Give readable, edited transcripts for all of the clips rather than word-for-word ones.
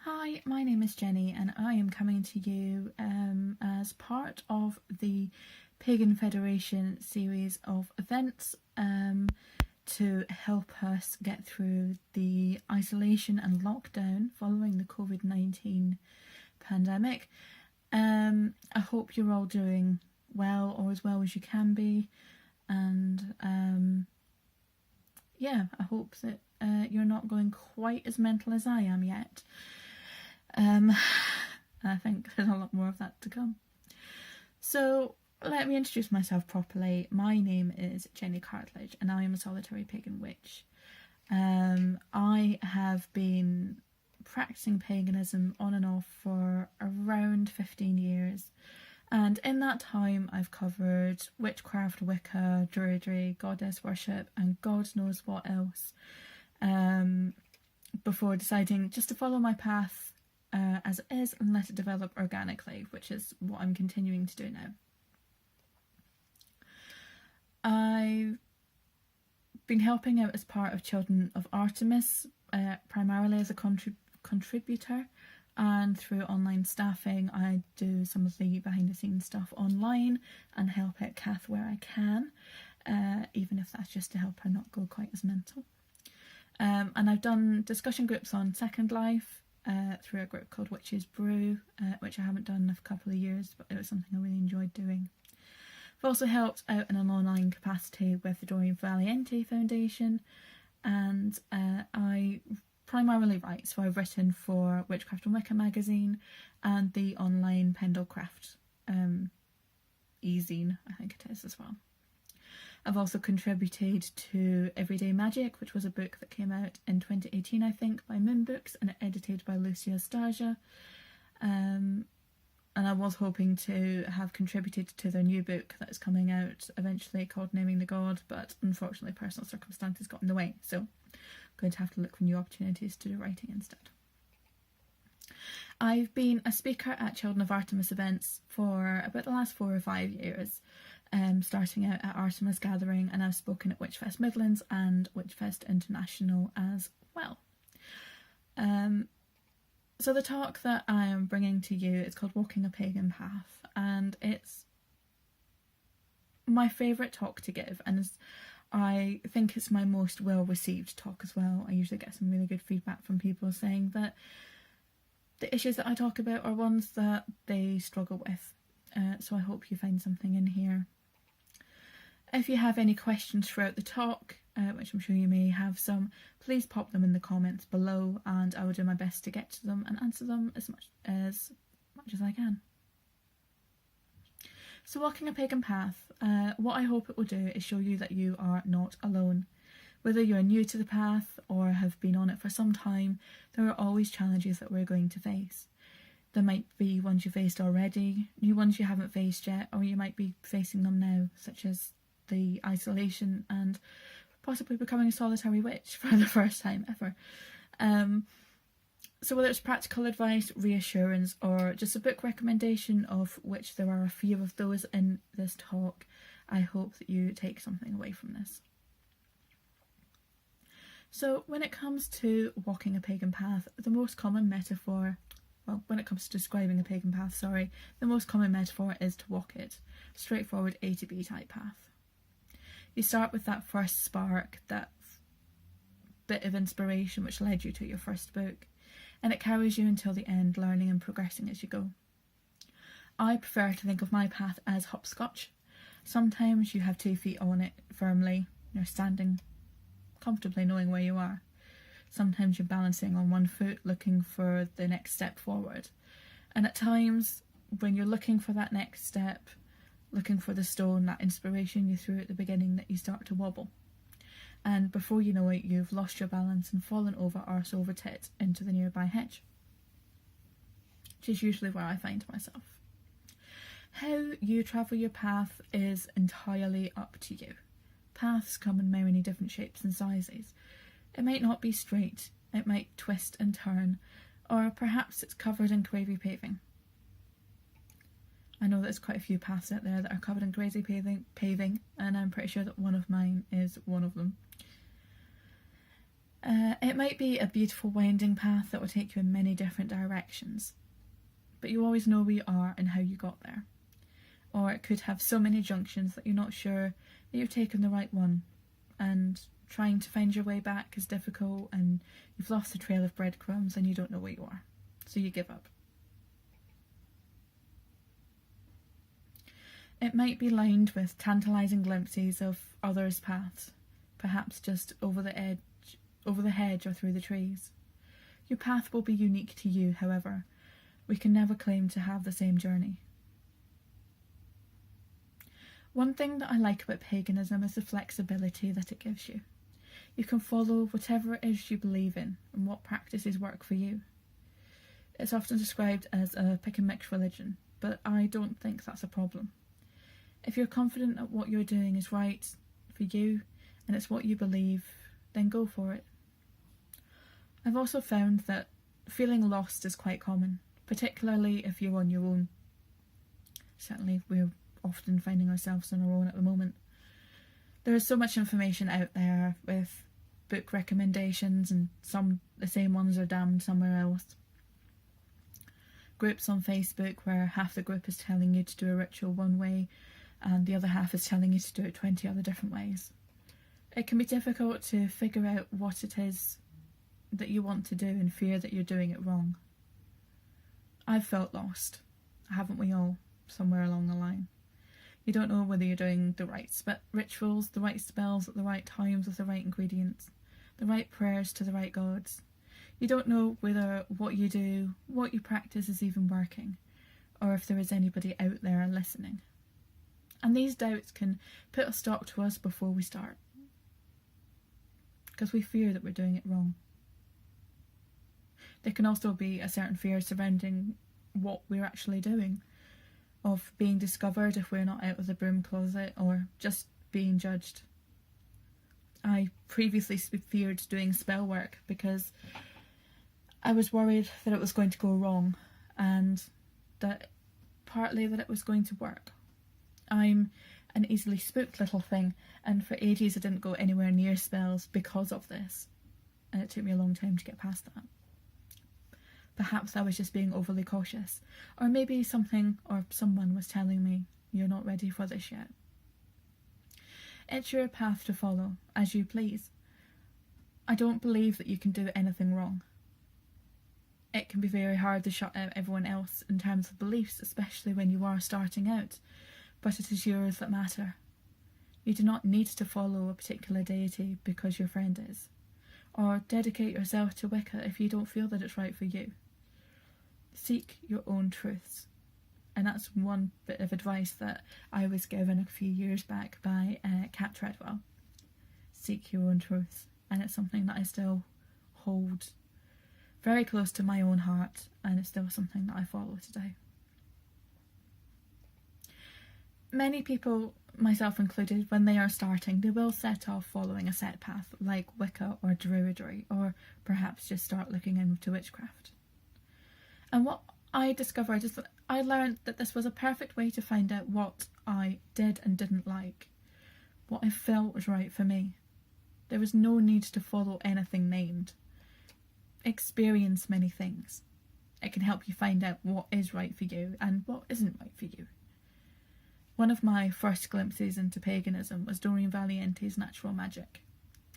Hi, my name is Jenny and I am coming to you as part of the Pagan Federation series of events to help us get through the isolation and lockdown following the COVID-19 pandemic. I hope you're all doing well, or as well as you can be, and I hope that you're not going quite as mental as I am yet. I think there's a lot more of that to come. So let me introduce myself properly. My name is Jenny Cartledge and I am a solitary pagan witch. I have been practicing paganism on and off for around 15 years, and in that time I've covered witchcraft, Wicca, Druidry, goddess worship and God knows what else, before deciding just to follow my path as it is and let it develop organically, which is what I'm continuing to do now. I've been helping out as part of Children of Artemis, primarily as a contributor, and through online staffing I do some of the behind the scenes stuff online and help out Kath where I can, even if that's just to help her not go quite as mental. And I've done discussion groups on Second Life, through a group called Witches Brew, which I haven't done in a couple of years, but it was something I really enjoyed doing. I've also helped out in an online capacity with the Dorian Valiente Foundation, and I primarily write, so I've written for Witchcraft and Wicca magazine and the online Pendlecraft e-zine, I think it is as well. I've also contributed to Everyday Magic, which was a book that came out in 2018, I think, by Moon Books and edited by Lucia Stasia. And I was hoping to have contributed to their new book that is coming out eventually called Naming the God, but unfortunately personal circumstances got in the way, so I'm going to have to look for new opportunities to do writing instead. I've been a speaker at Children of Artemis events for about the last 4 or 5 years. Starting out at Artemis Gathering, and I've spoken at Witchfest Midlands and Witchfest International as well. So the talk that I am bringing to you is called Walking a Pagan Path, and it's my favourite talk to give, and I think it's my most well received talk as well. I usually get some really good feedback from people saying that the issues that I talk about are ones that they struggle with, so I hope you find something in here. If you have any questions throughout the talk, which I'm sure you may have some, please pop them in the comments below and I will do my best to get to them and answer them as much as I can. So walking a pagan path, what I hope it will do is show you that you are not alone. Whether you're new to the path or have been on it for some time, there are always challenges that we're going to face. There might be ones you faced already, new ones you haven't faced yet, or you might be facing them now, such as the isolation and possibly becoming a solitary witch for the first time ever. So whether it's practical advice, reassurance, or just a book recommendation, of which there are a few of those in this talk, I hope that you take something away from this. So when it comes to walking a pagan path, the most common metaphor, when it comes to describing a pagan path, the most common metaphor is to walk it. Straightforward A to B type path. You start with that first spark, that bit of inspiration which led you to your first book, and it carries you until the end, learning and progressing as you go. I prefer to think of my path as hopscotch. Sometimes you have 2 feet on it firmly, you're standing comfortably knowing where you are. Sometimes you're balancing on 1 foot looking for the next step forward, and at times when you're looking for that next step, looking for the stone, that inspiration you threw at the beginning, that you start to wobble, and before you know it you've lost your balance and fallen over arse over tit into the nearby hedge, which is usually where I find myself. How you travel your path is entirely up to you. Paths come in many different shapes and sizes. It might not be straight, it might twist and turn, or perhaps it's covered in crazy paving. I know there's quite a few paths out there that are covered in crazy paving, and I'm pretty sure that one of mine is one of them. It might be a beautiful winding path that will take you in many different directions, but you always know where you are and how you got there. Or it could have so many junctions that you're not sure that you've taken the right one, and trying to find your way back is difficult, and you've lost the trail of breadcrumbs and you don't know where you are, so you give up. It might be lined with tantalising glimpses of others' paths, perhaps just over the hedge or through the trees. Your path will be unique to you, however. We can never claim to have the same journey. One thing that I like about paganism is the flexibility that it gives you. You can follow whatever it is you believe in and what practices work for you. It's often described as a pick and mix religion, but I don't think that's a problem. If you're confident that what you're doing is right for you and it's what you believe, then go for it. I've also found that feeling lost is quite common, particularly if you're on your own. Certainly we're often finding ourselves on our own at the moment. There is so much information out there with book recommendations, and the same ones are damned somewhere else. Groups on Facebook where half the group is telling you to do a ritual one way and the other half is telling you to do it 20 other different ways. It can be difficult to figure out what it is that you want to do and fear that you're doing it wrong. I've felt lost, haven't we all, somewhere along the line? You don't know whether you're doing the right rituals, the right spells at the right times with the right ingredients, the right prayers to the right gods. You don't know whether what you do, what you practice is even working, or if there is anybody out there listening. And these doubts can put a stop to us before we start, because we fear that we're doing it wrong. There can also be a certain fear surrounding what we're actually doing, of being discovered if we're not out of the broom closet, or just being judged. I previously feared doing spell work because I was worried that it was going to go wrong, and that partly that it was going to work. I'm an easily spooked little thing, and for ages I didn't go anywhere near spells because of this, and it took me a long time to get past that. Perhaps I was just being overly cautious, or maybe something or someone was telling me, you're not ready for this yet. It's your path to follow, as you please. I don't believe that you can do anything wrong. It can be very hard to shut out everyone else in terms of beliefs, especially when you are starting out, but it is yours that matter. You do not need to follow a particular deity because your friend is, or dedicate yourself to Wicca if you don't feel that it's right for you. Seek your own truths. And that's one bit of advice that I was given a few years back by Cat Treadwell. Seek your own truths. And it's something that I still hold very close to my own heart, and it's still something that I follow today. Many people, myself included, when they are starting, they will set off following a set path like Wicca or Druidry, or perhaps just start looking into witchcraft. And what I discovered is that I learned that this was a perfect way to find out what I did and didn't like, what I felt was right for me. There was no need to follow anything named. Experience many things. It can help you find out what is right for you and what isn't right for you. One of my first glimpses into paganism was Doreen Valiente's Natural Magic.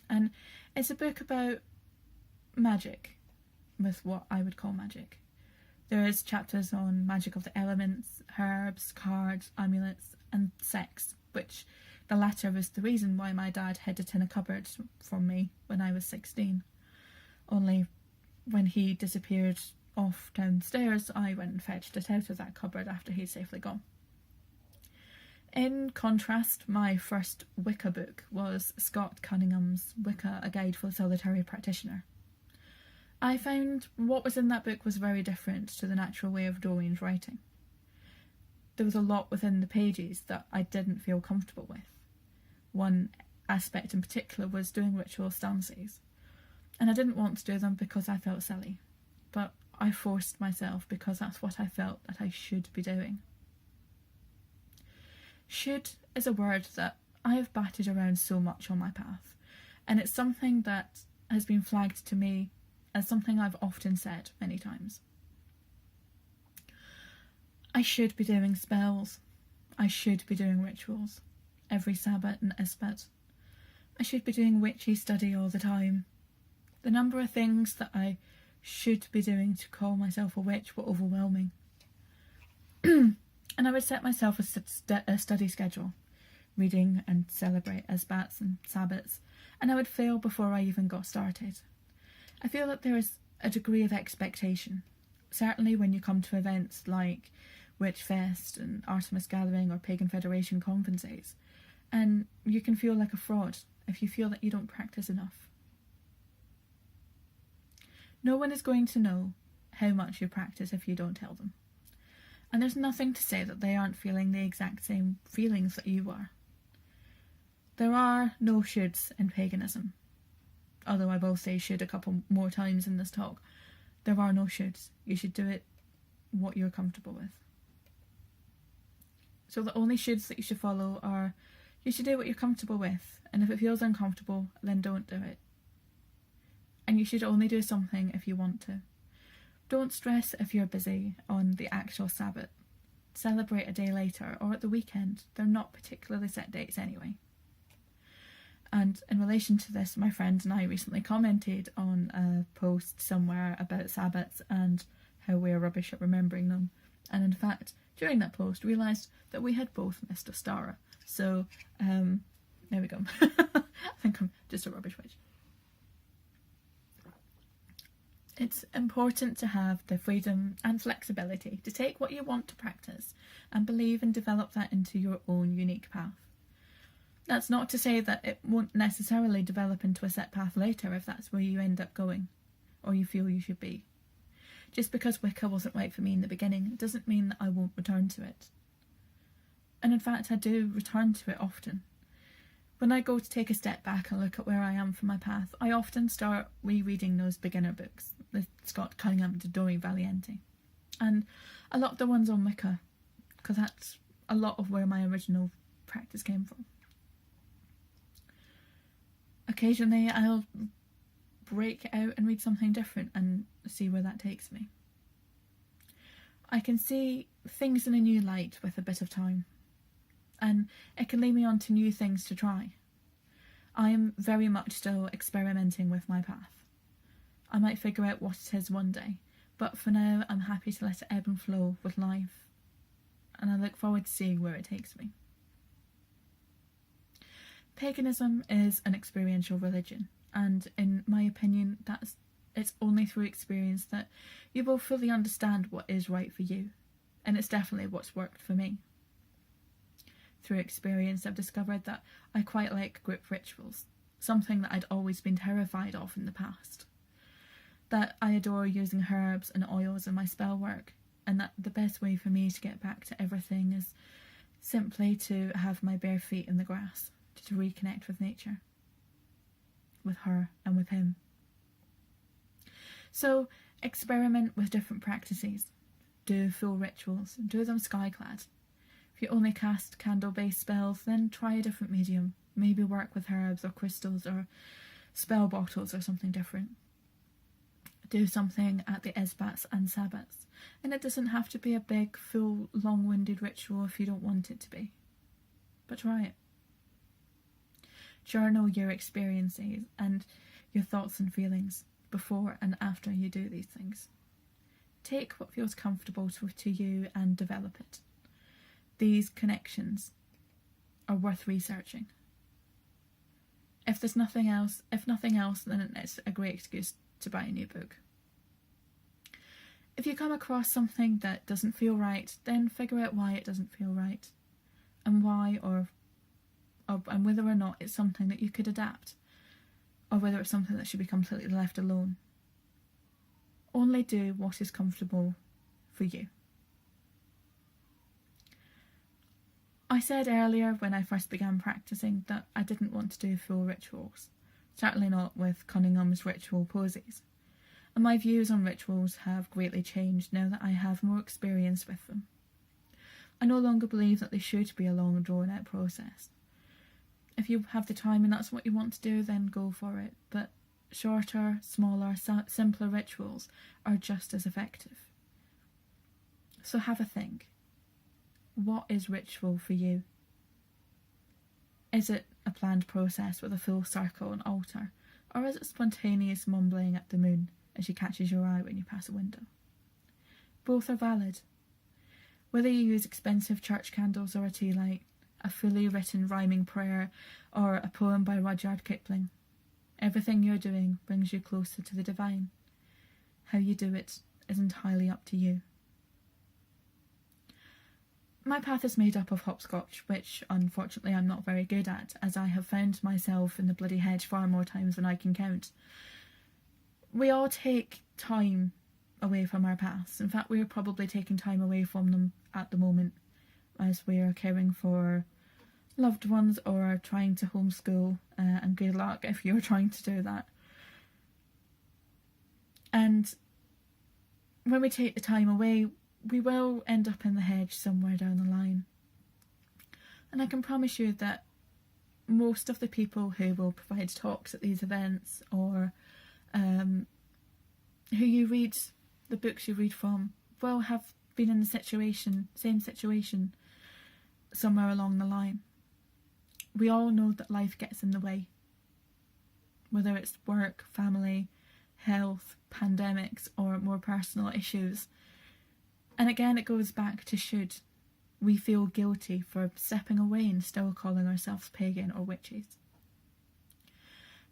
And it's a book about magic, with what I would call magic. There is chapters on magic of the elements, herbs, cards, amulets, and sex, which the latter was the reason why my dad hid it in a cupboard from me when I was 16. Only when he disappeared off downstairs, I went and fetched it out of that cupboard after he'd safely gone. In contrast, my first Wicca book was Scott Cunningham's Wicca, A Guide for the Solitary Practitioner. I found what was in that book was very different to the natural way of Doreen's writing. There was a lot within the pages that I didn't feel comfortable with. One aspect in particular was doing ritual stances, and I didn't want to do them because I felt silly, but I forced myself because that's what I felt that I should be doing. Should is a word that I have batted around so much on my path, and it's something that has been flagged to me as something I've often said many times. I should be doing spells. I should be doing rituals every Sabbath and Isbet. I should be doing witchy study all the time. The number of things that I should be doing to call myself a witch were overwhelming. And I would set myself a study schedule, reading and celebrate Isbats and Sabbaths, and I would fail before I even got started. I feel that there is a degree of expectation, certainly when you come to events like Witchfest and Artemis Gathering or Pagan Federation conferences, and you can feel like a fraud if you feel that you don't practice enough. No one is going to know how much you practice if you don't tell them. And there's nothing to say that they aren't feeling the exact same feelings that you are. There are no shoulds in paganism. Although I will say should a couple more times in this talk. There are no shoulds. You should do it what you're comfortable with. So the only shoulds that you should follow are, you should do what you're comfortable with, and if it feels uncomfortable, then don't do it. And you should only do something if you want to. Don't stress if you're busy on the actual Sabbath. Celebrate a day later or at the weekend. They're not particularly set dates anyway. And in relation to this, my friend and I recently commented on a post somewhere about Sabbaths and how we're rubbish at remembering them. And in fact, during that post, realised that we had both missed a star. So, there we go. I think I'm just a rubbish witch. It's important to have the freedom and flexibility to take what you want to practice and believe and develop that into your own unique path. That's not to say that it won't necessarily develop into a set path later if that's where you end up going, or you feel you should be. Just because Wicca wasn't right for me in the beginning doesn't mean that I won't return to it. And in fact, I do return to it often. When I go to take a step back and look at where I am for my path, I often start rereading those beginner books, the Scott Cunningham to Doreen Valiente, and a lot of the ones on Wicca, because that's a lot of where my original practice came from. Occasionally I'll break out and read something different and see where that takes me. I can see things in a new light with a bit of time, and it can lead me on to new things to try. I am very much still experimenting with my path. I might figure out what it is one day, but for now I'm happy to let it ebb and flow with life, and I look forward to seeing where it takes me. Paganism is an experiential religion, and in my opinion, it's only through experience that you will fully understand what is right for you, and it's definitely what's worked for me. Through experience, I've discovered that I quite like group rituals, something that I'd always been terrified of in the past. That I adore using herbs and oils in my spell work, and that the best way for me to get back to everything is simply to have my bare feet in the grass, to reconnect with nature, with her and with him. So experiment with different practices. Do full rituals, do them skyclad. If you only cast candle-based spells, then try a different medium. Maybe work with herbs or crystals or spell bottles or something different. Do something at the Isbats and Sabbats, and it doesn't have to be a big, full, long-winded ritual if you don't want it to be. But try it. Journal your experiences and your thoughts and feelings before and after you do these things. Take what feels comfortable to you and develop it. These connections are worth researching. If nothing else, then it's a great excuse to buy a new book. If you come across something that doesn't feel right, then figure out why it doesn't feel right, and why, and whether or not it's something that you could adapt, or whether it's something that should be completely left alone. Only do what is comfortable for you. I said earlier when I first began practicing that I didn't want to do full rituals, certainly not with Cunningham's ritual posies, and my views on rituals have greatly changed now that I have more experience with them. I no longer believe that they should be a long drawn out process. If you have the time and that's what you want to do, then go for it, but shorter, smaller, simpler rituals are just as effective. So have a think. What is ritual for you? Is it a planned process with a full circle and altar, or is it spontaneous mumbling at the moon as she catches your eye when you pass a window? Both are valid. Whether you use expensive church candles or a tea light, a fully written rhyming prayer, or a poem by Rudyard Kipling, everything you're doing brings you closer to the divine. How you do it is entirely up to you. My path is made up of hopscotch, which unfortunately I'm not very good at, as I have found myself in the bloody hedge far more times than I can count. We all take time away from our paths. In fact, we are probably taking time away from them at the moment, as we are caring for loved ones or trying to homeschool, and good luck if you're trying to do that. And when we take the time away, we will end up in the hedge somewhere down the line. And I can promise you that most of the people who will provide talks at these events, or who you read, the books you read from, will have been in the same situation somewhere along the line. We all know that life gets in the way. Whether it's work, family, health, pandemics, or more personal issues. And again, it goes back to should we feel guilty for stepping away and still calling ourselves pagan or witches.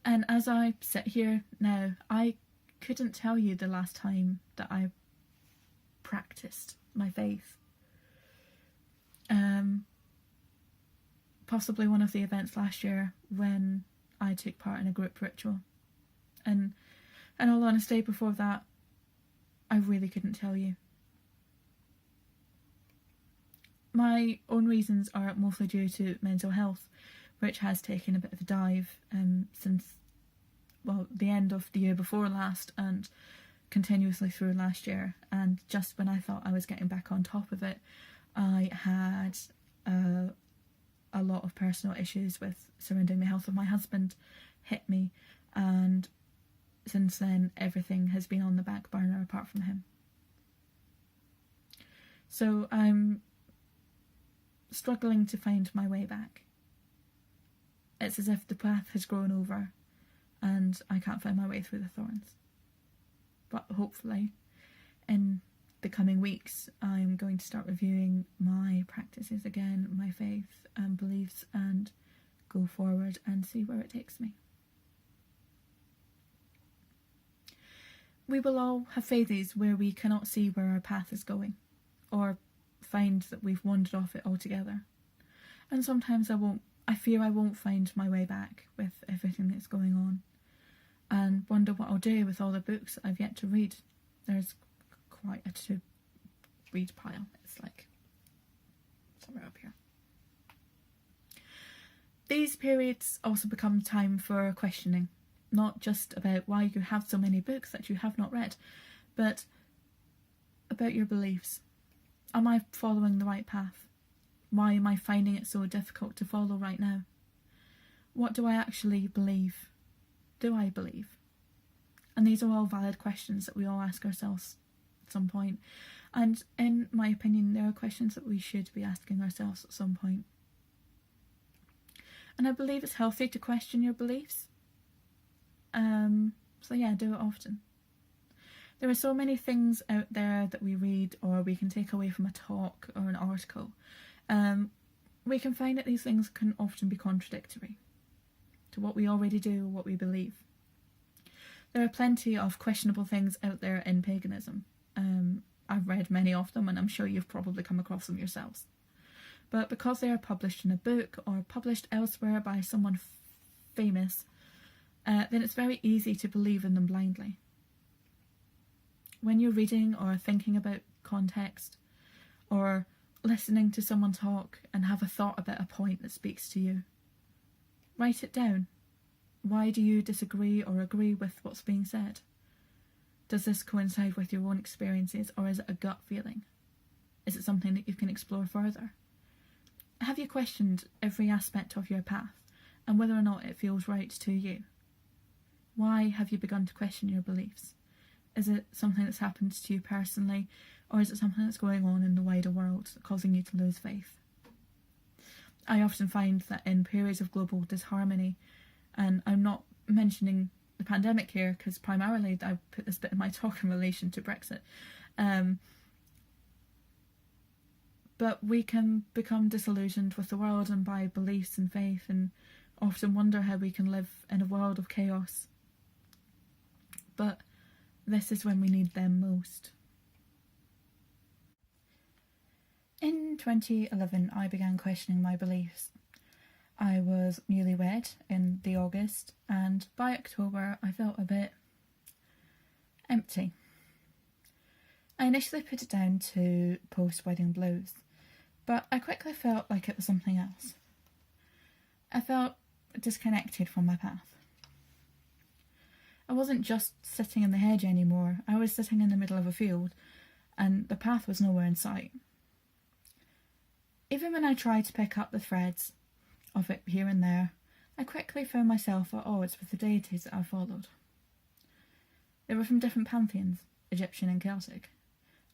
And as I sit here now, I couldn't tell you the last time that I practiced my faith. Possibly one of the events last year when I took part in a group ritual. And in all honesty, before that, I really couldn't tell you. My own reasons are mostly due to mental health, which has taken a bit of a dive since, well, the end of the year before last and continuously through last year. And just when I thought I was getting back on top of it, I had a lot of personal issues with surrounding the health of my husband hit me, and since then everything has been on the back burner apart from him. So I'm struggling to find my way back. It's as if the path has grown over and I can't find my way through the thorns. But hopefully in the coming weeks I'm going to start reviewing my practices again, my faith and beliefs, and go forward and see where it takes me. We will all have phases where we cannot see where our path is going, or find that we've wandered off it altogether. And sometimes I fear I won't find my way back with everything that's going on, and wonder what I'll do with all the books that I've yet to read. There's quite a to-read pile. It's like somewhere up here. These periods also become time for questioning, not just about why you have so many books that you have not read, but about your beliefs. Am I following the right path? Why am I finding it so difficult to follow right now? What do I actually believe? Do I believe? And these are all valid questions that we all ask ourselves at some point. And in my opinion, there are questions that we should be asking ourselves at some point. And I believe it's healthy to question your beliefs. So yeah, do it often. There are so many things out there that we read or we can take away from a talk or an article. We can find that these things can often be contradictory to what we already do or what we believe. There are plenty of questionable things out there in paganism. I've read many of them, and I'm sure you've probably come across them yourselves. But because they are published in a book or published elsewhere by someone famous, then it's very easy to believe in them blindly. When you're reading or thinking about context, or listening to someone talk and have a thought about a point that speaks to you, write it down. Why do you disagree or agree with what's being said? Does this coincide with your own experiences, or is it a gut feeling? Is it something that you can explore further? Have you questioned every aspect of your path and whether or not it feels right to you? Why have you begun to question your beliefs? Is it something that's happened to you personally, or is it something that's going on in the wider world causing you to lose faith? I often find that in periods of global disharmony, and I'm not mentioning the pandemic here because primarily I put this bit in my talk in relation to Brexit, but we can become disillusioned with the world and by beliefs and faith, and often wonder how we can live in a world of chaos. But this is when we need them most. In 2011, I began questioning my beliefs. I was newlywed in the August, and by October I felt a bit empty. I initially put it down to post-wedding blues, but I quickly felt like it was something else. I felt disconnected from my path. I wasn't just sitting in the hedge anymore, I was sitting in the middle of a field, and the path was nowhere in sight. Even when I tried to pick up the threads of it here and there, I quickly found myself at odds with the deities that I followed. They were from different pantheons, Egyptian and Celtic,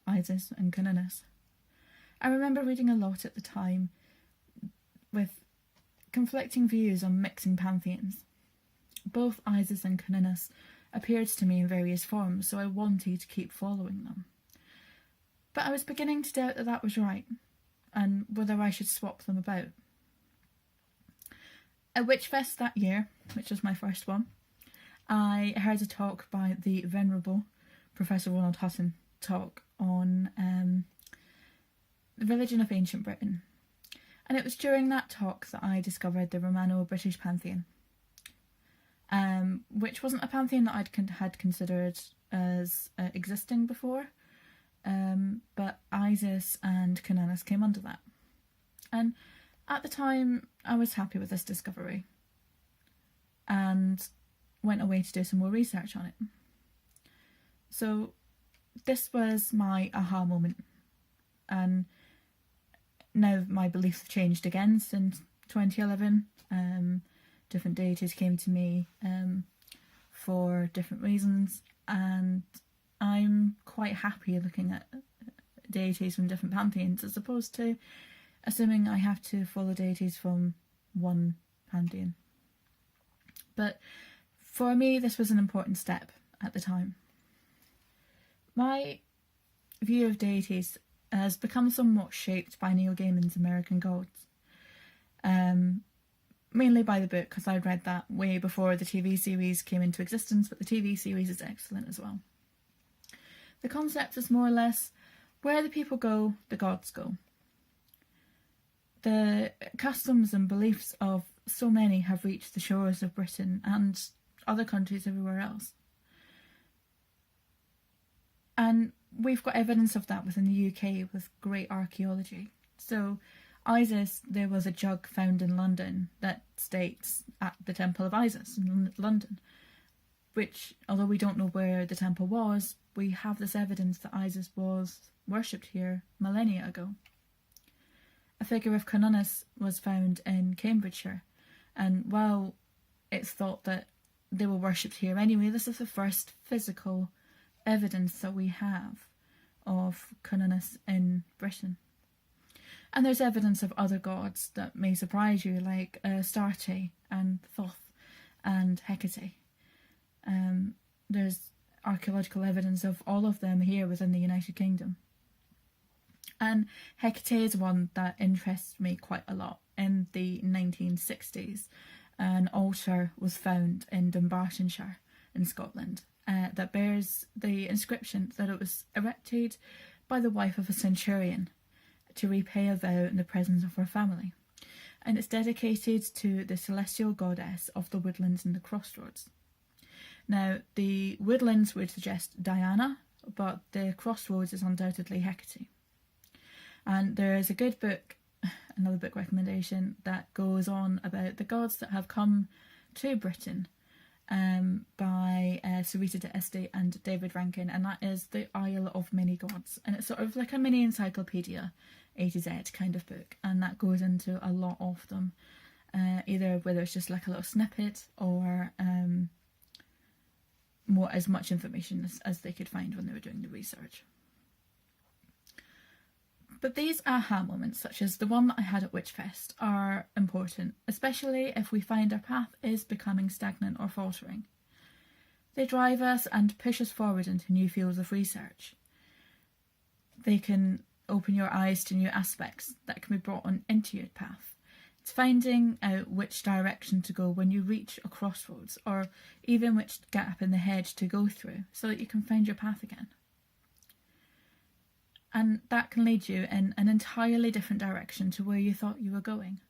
Isis and Canonis. I remember reading a lot at the time with conflicting views on mixing pantheons. Both Isis and Canonis appeared to me in various forms, so I wanted to keep following them. But I was beginning to doubt that that was right, and whether I should swap them about. At Witchfest that year, which was my first one, I heard a talk by the venerable Professor Ronald Hutton talk on the religion of ancient Britain. And it was during that talk that I discovered the Romano-British pantheon, which wasn't a pantheon that I'd had considered as existing before, but Isis and Canonis came under that. And at the time, I was happy with this discovery and went away to do some more research on it. So this was my aha moment, and now my beliefs have changed again since 2011. Different deities came to me for different reasons, and I'm quite happy looking at deities from different pantheons as opposed to assuming I have to follow deities from one pantheon. But for me, this was an important step at the time. My view of deities has become somewhat shaped by Neil Gaiman's American Gods. Mainly by the book, because I'd read that way before the TV series came into existence, but the TV series is excellent as well. The concept is more or less, where the people go, the gods go. The customs and beliefs of so many have reached the shores of Britain and other countries everywhere else. And we've got evidence of that within the UK with great archaeology. So Isis, there was a jug found in London that states at the Temple of Isis in London, which, although we don't know where the temple was, we have this evidence that Isis was worshipped here millennia ago. A figure of Canonis was found in Cambridgeshire, and while it's thought that they were worshipped here anyway, this is the first physical evidence that we have of Canonis in Britain. And there's evidence of other gods that may surprise you, like Astarte and Thoth and Hecate. There's archaeological evidence of all of them here within the United Kingdom. And Hecate is one that interests me quite a lot. In the 1960s, an altar was found in Dunbartonshire in Scotland that bears the inscription that it was erected by the wife of a centurion to repay a vow in the presence of her family. And it's dedicated to the celestial goddess of the woodlands and the crossroads. Now, the woodlands would suggest Diana, but the crossroads is undoubtedly Hecate. And there is a good book, another book recommendation, that goes on about the gods that have come to Britain by Sarita d'Este and David Rankin, and that is The Isle of Many Gods. And it's sort of like a mini encyclopedia, A to Z kind of book, and that goes into a lot of them, either whether it's just like a little snippet or as much information as they could find when they were doing the research. But these aha moments, such as the one that I had at Witchfest, are important, especially if we find our path is becoming stagnant or faltering. They drive us and push us forward into new fields of research. They can open your eyes to new aspects that can be brought on into your path. It's finding out which direction to go when you reach a crossroads, or even which gap in the hedge to go through, so that you can find your path again. And that can lead you in an entirely different direction to where you thought you were going.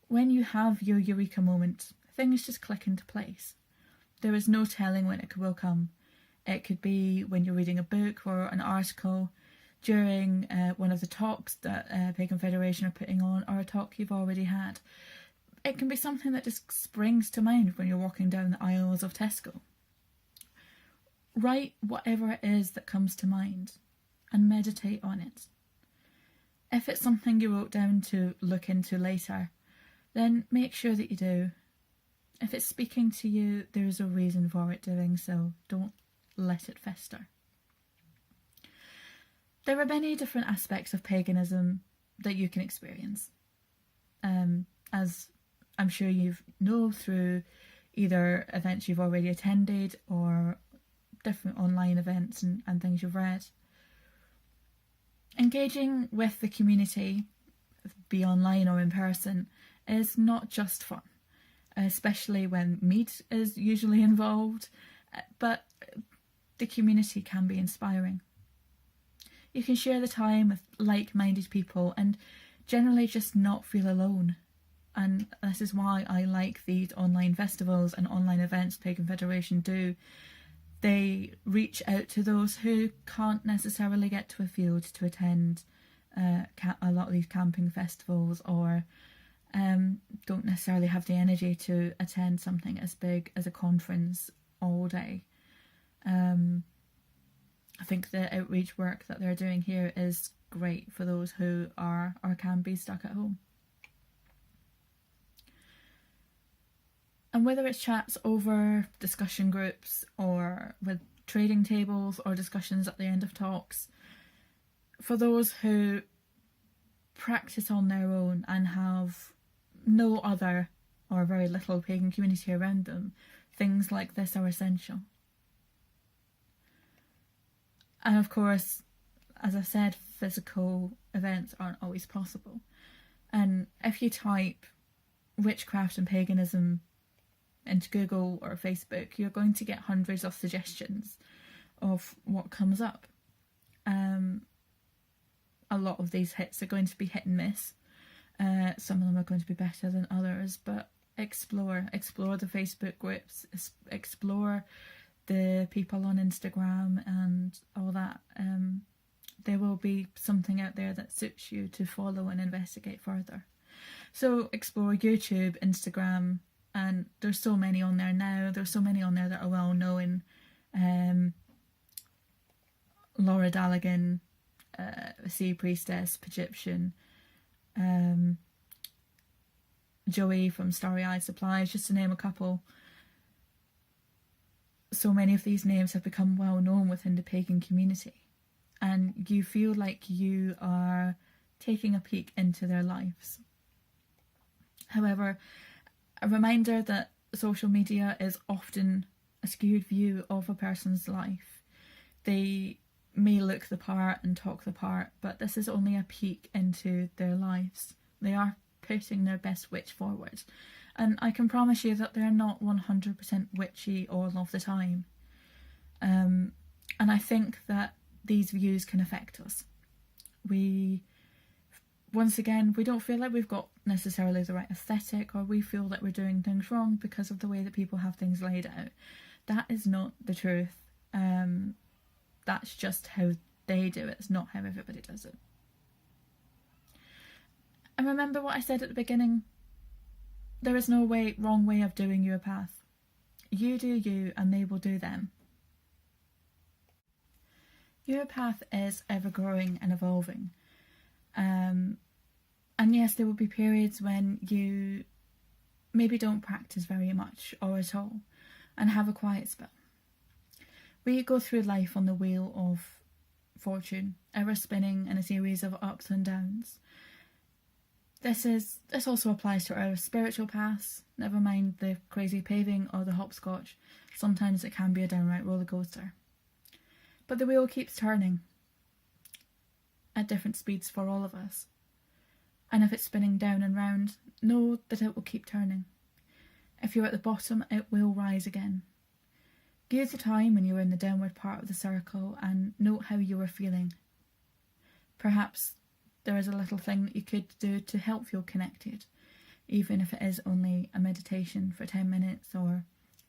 When you have your eureka moment, things just click into place. There is no telling when it will come. It could be when you're reading a book or an article, during one of the talks that Pagan Federation are putting on, or a talk you've already had. It can be something that just springs to mind when you're walking down the aisles of Tesco. Write whatever it is that comes to mind and meditate on it. If it's something you wrote down to look into later, then make sure that you do. If it's speaking to you, there's a reason for it doing so. Don't let it fester. There are many different aspects of paganism that you can experience. As I'm sure you know through either events you've already attended or different online events and things you've read. Engaging with the community, be online or in person, is not just fun, especially when meat is usually involved, but the community can be inspiring. You can share the time with like-minded people and generally just not feel alone. And this is why I like these online festivals and online events Pagan Federation do. They reach out to those who can't necessarily get to a field to attend a lot of these camping festivals, or don't necessarily have the energy to attend something as big as a conference all day. I think the outreach work that they're doing here is great for those who are or can be stuck at home. And whether it's chats over discussion groups or with trading tables or discussions at the end of talks, for those who practice on their own and have no other or very little pagan community around them, things like this are essential. And of course, as I said, physical events aren't always possible. And if you type witchcraft and paganism into Google or Facebook, you're going to get hundreds of suggestions of what comes up. A lot of these hits are going to be hit and miss. Some of them are going to be better than others, but explore the Facebook groups, explore the people on Instagram and all that. There will be something out there that suits you to follow and investigate further. So explore YouTube, Instagram, and there's so many on there now. There's so many on there that are well known. Laura Daligan, Sea Priestess, Egyptian, Joey from Starry Eyed Supplies, just to name a couple. So many of these names have become well known within the pagan community, and you feel like you are taking a peek into their lives. However, a reminder that social media is often a skewed view of a person's life. They may look the part and talk the part, but this is only a peek into their lives. They are putting their best witch forward. And I can promise you that they're not 100% witchy all of the time. And I think that these views can affect us. Once again, we don't feel like we've got necessarily the right aesthetic, or we feel that we're doing things wrong because of the way that people have things laid out. That is not the truth. That's just how they do it. It's not how everybody does it. And remember what I said at the beginning. There is no wrong way of doing your path. You do you, and they will do them. Your path is ever growing and evolving. And yes, there will be periods when you maybe don't practice very much or at all and have a quiet spell. We go through life on the wheel of fortune, ever spinning in a series of ups and downs. This also applies to our spiritual paths, never mind the crazy paving or the hopscotch. Sometimes it can be a downright roller coaster. But the wheel keeps turning at different speeds for all of us. And if it's spinning down and round, know that it will keep turning. If you're at the bottom, it will rise again. Use the time when you're in the downward part of the circle and note how you are feeling. Perhaps there is a little thing that you could do to help feel connected, even if it is only a meditation for 10 minutes or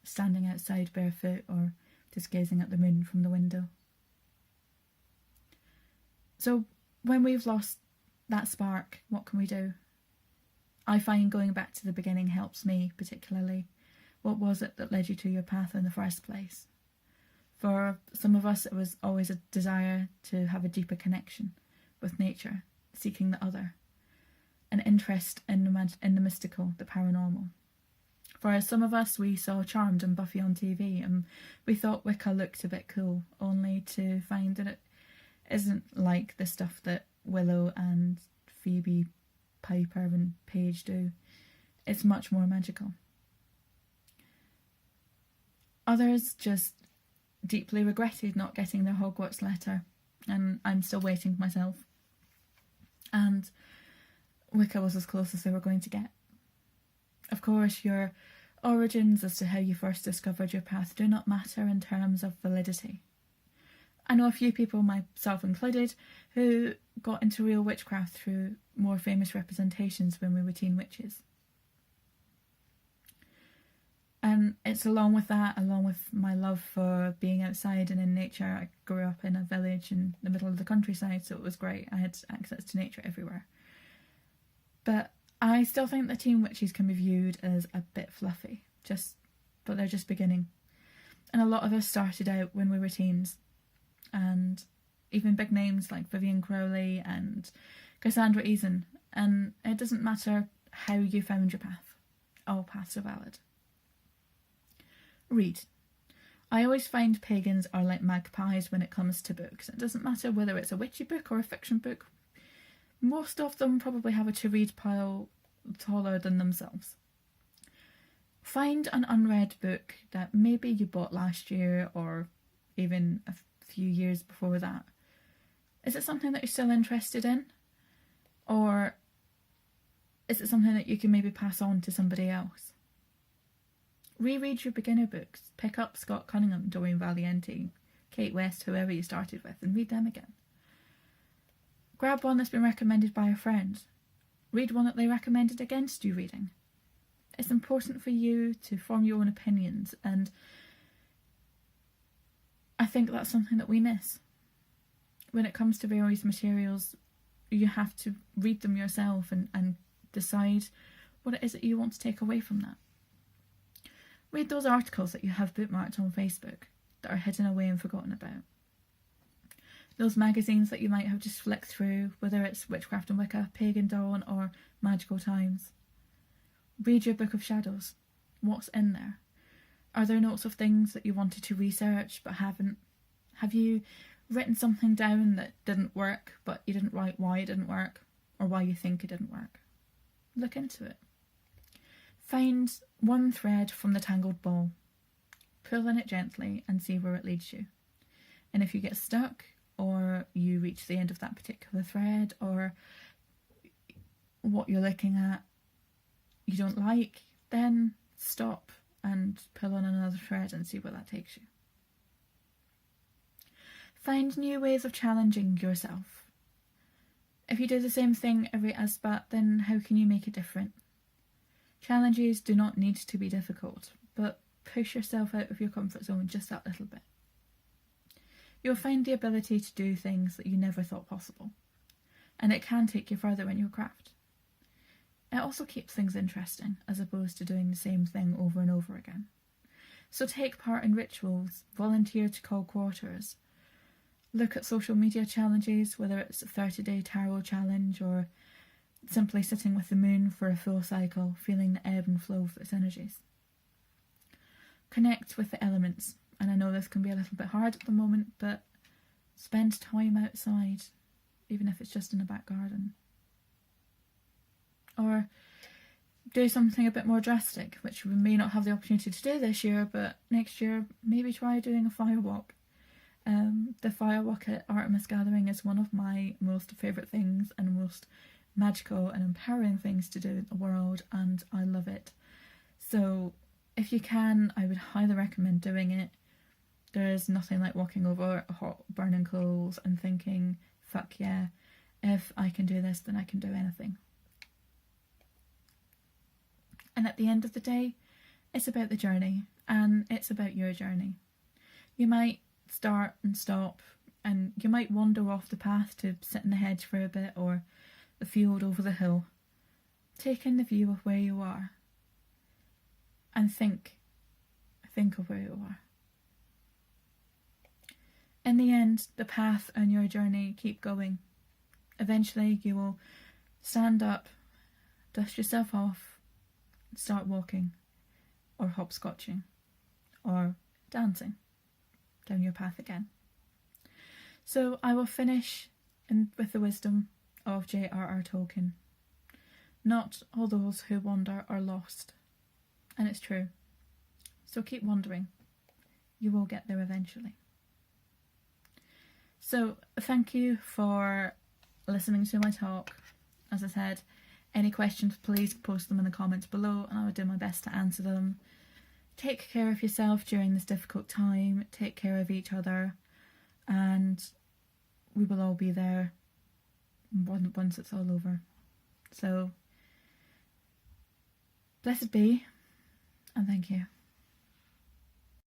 standing outside barefoot or just gazing at the moon from the window. So when we've lost that spark, what can we do? I find going back to the beginning helps me particularly. What was it that led you to your path in the first place? For some of us, it was always a desire to have a deeper connection with nature, seeking the other, an interest in the mystical, the paranormal. For some of us, we saw Charmed and Buffy on TV, and we thought Wicca looked a bit cool, only to find that it isn't like the stuff that Willow and Phoebe, Piper and Paige do. It's much more magical. Others just deeply regretted not getting their Hogwarts letter, and I'm still waiting myself. And Wicca was as close as they were going to get. Of course, your origins as to how you first discovered your path do not matter in terms of validity. I know a few people, myself included, who got into real witchcraft through more famous representations when we were teen witches. And it's along with my love for being outside and in nature. I grew up in a village in the middle of the countryside, so it was great. I had access to nature everywhere. But I still think the teen witches can be viewed as a bit fluffy, but they're just beginning. And a lot of us started out when we were teens. And even big names like Vivian Crowley and Cassandra Eason. And it doesn't matter how you found your path. All paths are valid. Read. I always find pagans are like magpies when it comes to books. It doesn't matter whether it's a witchy book or a fiction book. Most of them probably have a to-read pile taller than themselves. Find an unread book that maybe you bought last year or even a few years before that. Is it something that you're still interested in? Or is it something that you can maybe pass on to somebody else? Reread your beginner books. Pick up Scott Cunningham, Doreen Valiente, Kate West, whoever you started with, and read them again. Grab one that's been recommended by a friend. Read one that they recommended against you reading. It's important for you to form your own opinions, and I think that's something that we miss. When it comes to various materials, you have to read them yourself and decide what it is that you want to take away from that. Read those articles that you have bookmarked on Facebook that are hidden away and forgotten about. Those magazines that you might have just flicked through, whether it's Witchcraft and Wicca, Pagan Dawn or Magical Times. Read your Book of Shadows. What's in there? Are there notes of things that you wanted to research but haven't? Have you written something down that didn't work but you didn't write why it didn't work or why you think it didn't work? Look into it. Find one thread from the tangled ball. Pull on it gently and see where it leads you. And if you get stuck or you reach the end of that particular thread or what you're looking at you don't like, then stop and pull on another thread and see where that takes you. Find new ways of challenging yourself. If you do the same thing every asbat, then how can you make it different? Challenges do not need to be difficult, but push yourself out of your comfort zone just that little bit. You'll find the ability to do things that you never thought possible, and it can take you further in your craft. It also keeps things interesting, as opposed to doing the same thing over and over again. So take part in rituals, volunteer to call quarters, look at social media challenges, whether it's a 30-day tarot challenge or simply sitting with the moon for a full cycle, feeling the ebb and flow of its energies. Connect with the elements, and I know this can be a little bit hard at the moment, but spend time outside, even if it's just in the back garden. Or do something a bit more drastic, which we may not have the opportunity to do this year, but next year maybe try doing a fire walk. The fire walk at Artemis Gathering is one of my most favourite things and most magical and empowering things to do in the world, and I love it. So if you can, I would highly recommend doing it. There is nothing like walking over hot burning coals and thinking, fuck yeah, if I can do this, then I can do anything. And at the end of the day, it's about the journey, and it's about your journey. You might start and stop, and you might wander off the path to sit in the hedge for a bit, or the field over the hill. Take in the view of where you are, and think of where you are. In the end, the path and your journey keep going. Eventually you will stand up, dust yourself off, start walking, or hopscotching, or dancing down your path again. So I will finish with the wisdom of J.R.R. Tolkien. Not all those who wander are lost. And it's true. So keep wandering. You will get there eventually. So thank you for listening to my talk. As I said, any questions, please post them in the comments below, and I will do my best to answer them. Take care of yourself during this difficult time. Take care of each other, and we will all be there once it's all over. So, blessed be, and thank you.